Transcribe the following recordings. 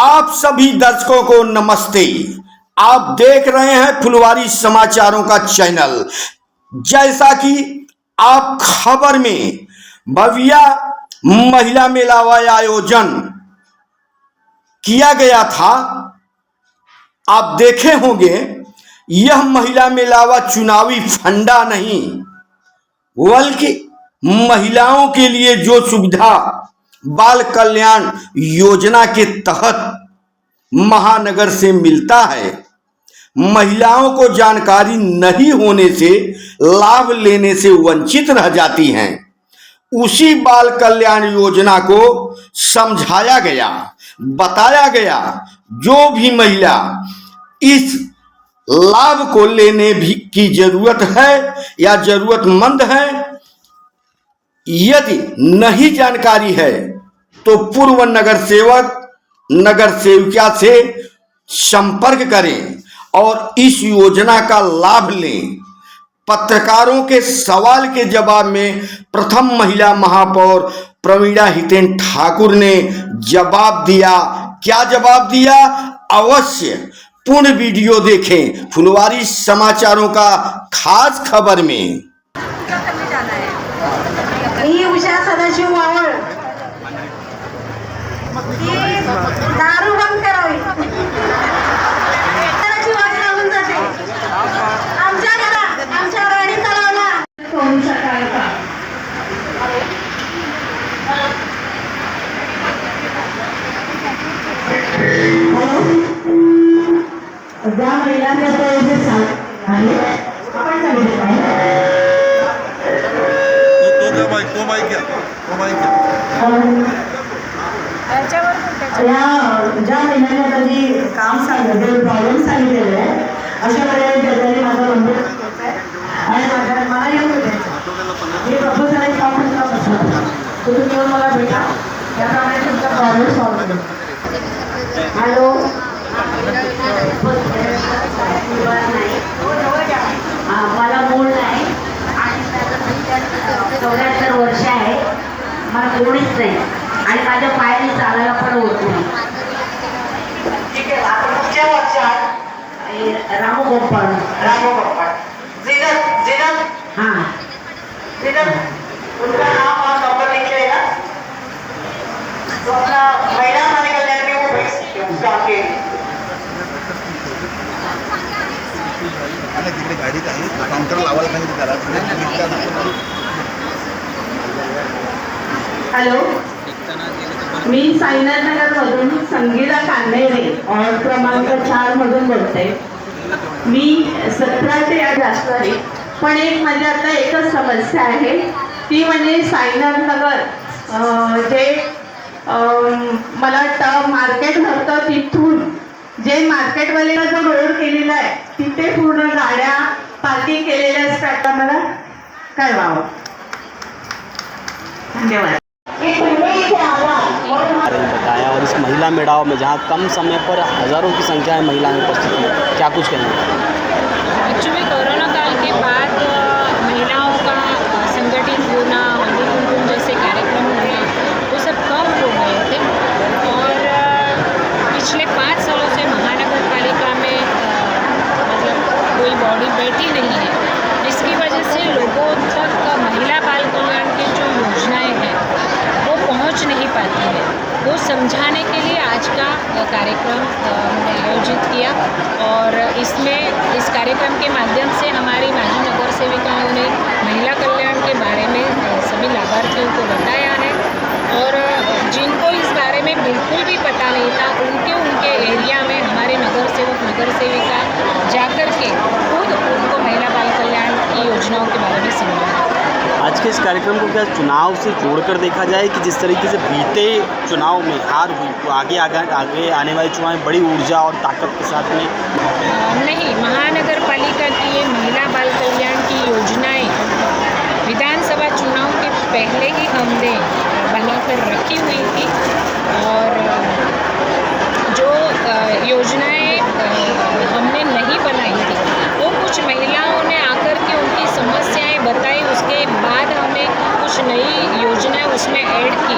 आप सभी दर्शकों को नमस्ते। आप देख रहे हैं फुलवारी समाचारों का चैनल। जैसा कि आप खबर में भव्य महिला मेला का आयोजन किया गया था, आप देखे होंगे। यह महिला मेला चुनावी फंडा नहीं, बल्कि महिलाओं के लिए जो सुविधा बाल कल्याण योजना के तहत महानगर से मिलता है, महिलाओं को जानकारी नहीं होने से लाभ लेने से वंचित रह जाती हैं। उसी बाल कल्याण योजना को समझाया गया, बताया गया। जो भी महिला इस लाभ को लेने भी की जरूरत है या जरूरतमंद है, यदि नहीं जानकारी है तो पूर्व नगर सेवक नगर सेविका से संपर्क करें और इस योजना का लाभ लें। पत्रकारों के सवाल के जवाब में प्रथम महिला महापौर प्रवीणा हितेन ठाकुर ने जवाब दिया। क्या जवाब दिया? अवश्य पूर्ण वीडियो देखें फुलवारी समाचारों का खास खबर में। सदाशिव वावळ दारू बंद करावी, लागून जाते आमच्या घरात, आमच्या गाडी चालवला करू शकाल का? ज्या महिलांनी आपण ज्या महिन्याने त्यांनी काम सांगितलं, प्रॉब्लेम सांगितलेले आहे, अशा वेळेला त्यांनी माझा नंबर आणि मला येऊन द्यायचा. मी प्रपोजल एक काम करता तुम्ही येऊन मला भेटा, त्याप्रमाणे तुमचा प्रॉब्लेम सॉल्व्ह करू. हॅलो, मला मूळ नाही, 74 वर्ष आहे, मला कोणीच नाही आणि माझ्या पायाने चालायला पण होत नाही. ठीक आहे, आता कुठच्या वर्षात? रामगोपाळ जिनत हां जिनत उनका नाम और नंबर लिखिएगा. तो अपना महिला हमारे कल्याण में वो भेज सकते हैं उसका आके. तिकडे गाडीत आहे, काउंटर लावायला पाहिजे त्याला. हॅलो, मी साईनाथ नगरमधून संगीता कान्हेरे और क्रमांक 4 मधून बोलते. मी 17 ते आज असणार आहे, पण एक म्हणजे आता एकच समस्या आहे, ती म्हणजे साईनाथ नगर जे मला वाटतं मार्केट होतं, तिथून जे मार्केटवालेला जो रोड केलेला आहे तिथे पूर्ण गाड्या पार्किंग केलेल्या असतात. मला काय व्हावं? धन्यवाद. बताया और इस महिला मेड़ाव में जहाँ कम समय पर हज़ारों की संख्या में महिलाएं उपस्थित हुई, क्या कुछ कहना है? एक्चुअली कोरोना काल के बाद महिलाओं का संगठित होना, हल्दी कुमकुम जैसे कार्यक्रम होना, वो सब कम हो गए थे और पिछले 5 सालों से महानगर पालिका में मतलब कोई बॉडी बैठी नहीं है, जिसकी वजह से लोगों तक महिला बाल कल्याण की जो योजनाएं हैं वो पहुंच नहीं पाती है. वो समझाने के लिए आज का कार्यक्रम हमने आयोजित किया और इसमें इस कार्यक्रम के माध्यम से हमारी माजी नगर सेविकाओं ने महिला कल्याण के बारे में सभी लाभार्थियों को बताया है और जिनको इस बारे में बिल्कुल भी पता नहीं था, उनके एरिया में हमारे नगर सेवक नगर सेविका जाकर के खुद उनको महिला बाल कल्याण की योजनाओं के बारे में समझाया. आज के इस कार्यक्रम को क्या चुनाव से जोड़कर देखा जाए कि जिस तरीके से बीते चुनाव में हार हुई तो आगे आने वाले चुनाव में बड़ी ऊर्जा और ताकत के साथ में? नहीं, महानगर पालिका की ये महिला बाल कल्याण की योजनाएं विधानसभा चुनाव के पहले ही हमने बनाकर रखी हुई थी और जो योजनाएं हमने नहीं बनाई थी वो कुछ महिलाओं ने आकर के उनकी समस्याएं बताई, उसके बाद हमने कुछ नई योजनाएं उसमें ऐड की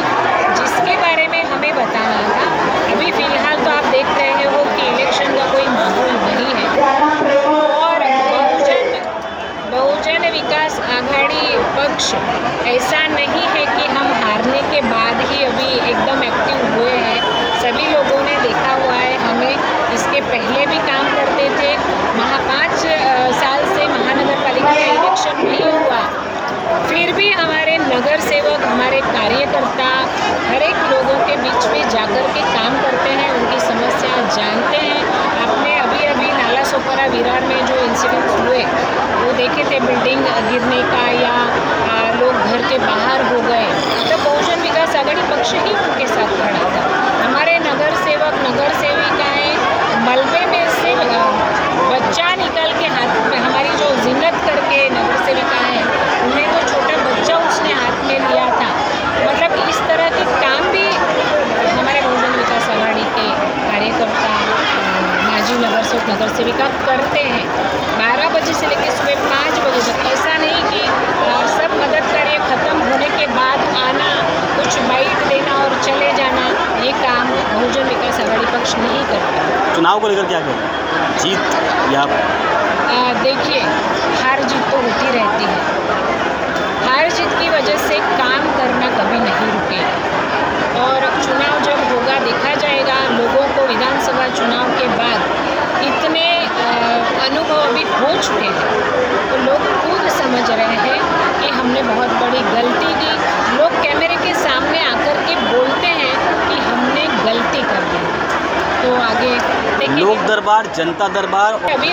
जिसके बारे में हमें बताना था. अभी फ़िलहाल तो पक्ष ऐसा नहीं है कि हम हारने के बाद ही अभी एकदम एक्टिव हुए हैं। सभी लोगों ने देखा हुआ है, हमें इसके पहले भी काम करते थे। 5 साल से महानगर पालिका का इलेक्शन नहीं हुआ, फिर भी हमारे नगर सेवक, हमारे कार्यकर्ता हर एक लोगों के बीच में जाकर के काम करते हैं, उनकी समस्या जानते हैं। आपने अभी नाला सोपारा विरार में जो इंसिडेंट्स हुए वो देखे थे, बिल्डिंग गिरने का या लोग घर के बाहर हो गए, तो बहुजन विकास आघाड़ी पक्ष ही उनके साथ खड़ा था। हमारे नगर सेवक, नगर सेविकाएँ मलबे में से बच्चा निकाल के हाथ में, हमारी जो जिन्नत करके नगर सेविका है उन्हें तो छोटा बच्चा उसने हाथ में लिया था। मतलब इस तरह के काम भी हमारे बहुजन विकास आघाड़ी के कार्यकर्ता, माजी नगर सेवक, नगर सेविका करते हैं। 12 बजे से लेकर सुबह 5 बजे तक। ऐसा नहीं कि सब मदद कार्य ख़त्म होने के बाद आना, कुछ बाइट देना और चले जाना, ये काम बहुजन विकास आघाड़ी पक्ष नहीं करता। चुनाव को लेकर क्या कहें, जीत या देखिए, हार जीत तो होती रहती है। हार जीत की वजह से काम करना कभी नहीं रुकेगा और चुनाव जब होगा देखा जाएगा। लोगों को विधानसभा चुनाव के बाद इतने अनुभव अभी हो चुके हैं, तो लोग खुद समझ रहे हैं कि हमने बहुत बड़ी गलती की। लोग कैमरे के सामने आकर के बोलते हैं कि हमने गलती कर दी। तो आगे देखिए, लोक दरबार, जनता दरबार। अभी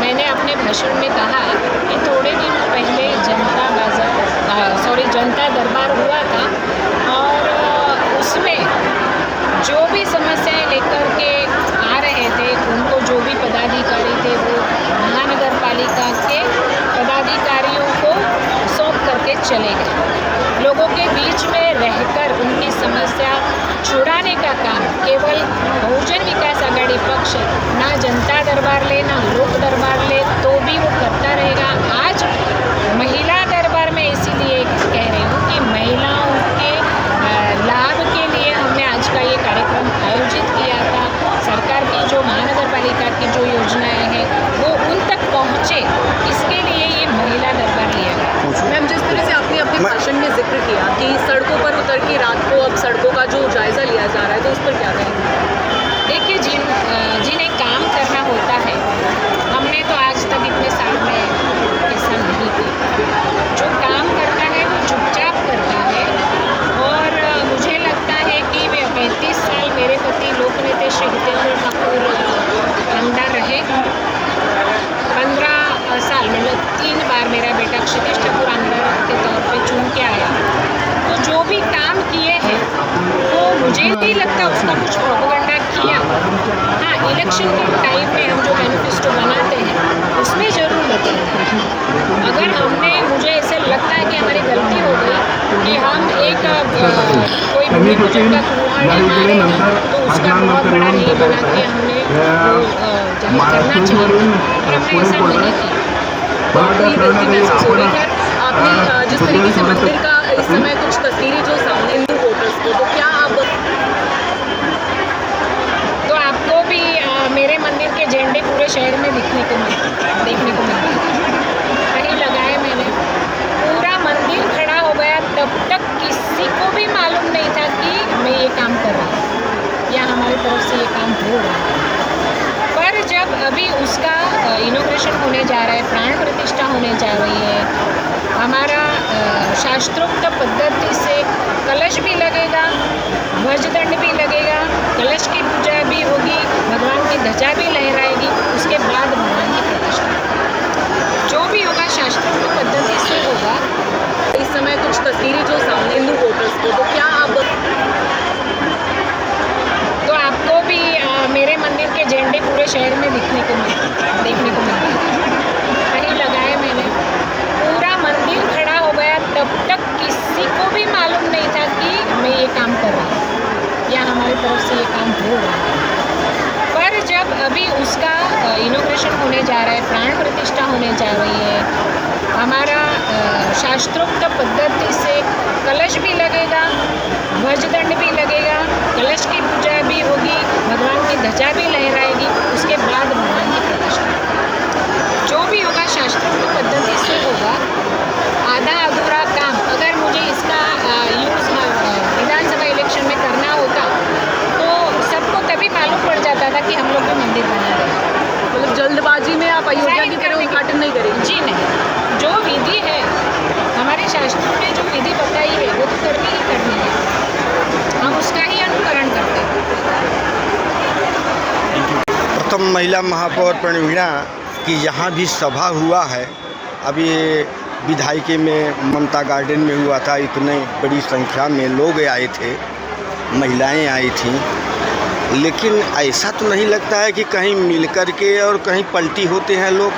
मैंने अपने भाषण में कहा कि थोड़े दिन पहले जनता दरबार हुआ था और उसमें जो भी समस्याएं लेकर के आ रहे थे, उनको जो भी पदाधिकारी थे वो महानगर पालिका के पदाधिकारियों को सौंप करके चले गए। लोगों के बीच में रहकर उनकी समस्या छुड़ाने का काम केवल बहुजन विकास आघाड़ी पक्ष ना जनता दरबार ले ना लोक दरबार ले तो भी वो करता रहेगा। आज महिला दरबार में इसीलिए कह रही हूँ कि महिलाओं के लाभ के लिए हमने आज का ये कार्यक्रम आयोजित किया था। सरकार की जो महानगर पालिका की जो योजनाएं हैं वो उन तक पहुँचे, इसके लिए ये महिला दरबार लिया गया। मैम, जिस तरह से आपने अपने भाषण में जिक्र किया कि सड़कों पर उतर के रात को अब सड़कों का जो जायज़ा लिया जा रहा है, तो उस पर क्या कहेंगे? देखिए, जिन्हें काम करना होता है, हमने तो आज तक इतने साल में ऐसा नहीं किया। जो काम करता है वो चुपचाप करता है और मुझे लगता है कि वे 35 साल मेरे पति लोकनेता श्री हितेंद्र ठाकुर आमदार रहे। 15 साल मतलब 3 बार मेरा बेटा क्षितिज ठाकुर आमदार के तौर पे चुन के आया। तो जो भी काम किए हैं वो मुझे नहीं लगता उसका कुछ प्रोपेगेंडा किया। हाँ, इलेक्शन के टाइम में हम जो मैनिफेस्टो बनाते हैं उसमें ज़रूर बताते हैं। अगर मुझे ऐसे लगता है कि हमारी गलती हो गई कि हम एक कोई भूमि पूजन का कुआं नहीं मारे तो उसका बहुत बड़ा नहीं बना के हमने वो करना चाहिए, पर हमने ऐसा नहीं किया। अपनी गलती महसूस हो रही है। आपने जिस तरीके से मंदिर का इस समय कुछ तस्वीरें जो सामने हिंदू वोटर्स को, तो क्या आप तो आपको भी मेरे मंदिर के झंडे पूरे शहर में देखने को मिलते कहीं लगाए मैंने, पूरा मंदिर खड़ा हो गया। तब तक किसी को भी मालूम नहीं था कि मैं ये काम कर रही हूँ या हमारी तरफ से ये काम हो रहा है। पर जब अभी उसका इनॉग्रेशन होने जा रहा है, प्राण प्रतिष्ठा होने जा रही है, हमारा शास्त्रोक्त पद्धति से कलश भी लगेगा, ध्वजदंड भी लगेगा, कलश की पूजा भी होगी, भगवान की ध्वजा भी लहराएगी, उसके बाद भगवान की प्रतिष्ठा जो भी होगा शास्त्रोक्त पद्धति से होगा। इस समय कुछ तस्वीरें जो सामने हिंदू वोटर्स को, तो क्या आप तो आपको भी मेरे मंदिर के झंडे पूरे शहर में देखने को मिलते कहीं लगाए मैंने, पूरा मंदिर खड़ा हो गया। तब तक किसी को भी मालूम नहीं था कि मैं ये काम कर रही हूँ या हमारी तरफ से ये काम हो रहा है। पर जब अभी उसका इनॉग्रेशन होने जा रहा है, प्राण प्रतिष्ठा होने जा रही है, हमारा शास्त्रोक्त पद्धति से कलश भी लगेगा, ध्वजदंड भी लगेगा, कलश की पूजा भी होगी, भगवान की ध्वजा भी लहराएगी, उसके बाद भगवान की प्रतिष्ठा जो भी होगा शास्त्रोक्त पद्धति से होगा। आधा अधूरा आप अयोध्या की तरह उद्घाटन नहीं करेंगे? जी नहीं, जो विधि है हमारे शास्त्रों ने जो विधि बताई है वो तो करनी ही करनी है, हम उसका ही अनुकरण करते हैं। प्रथम महिला महापौर प्रणवीणा की यहाँ भी सभा हुआ है। अभी विधायकी में ममता गार्डन में हुआ था, इतने बड़ी संख्या में लोग आए थे, महिलाएं आई थीं, लेकिन ऐसा तो नहीं लगता है कि कहीं मिल कर के और कहीं पलटी होते हैं लोग।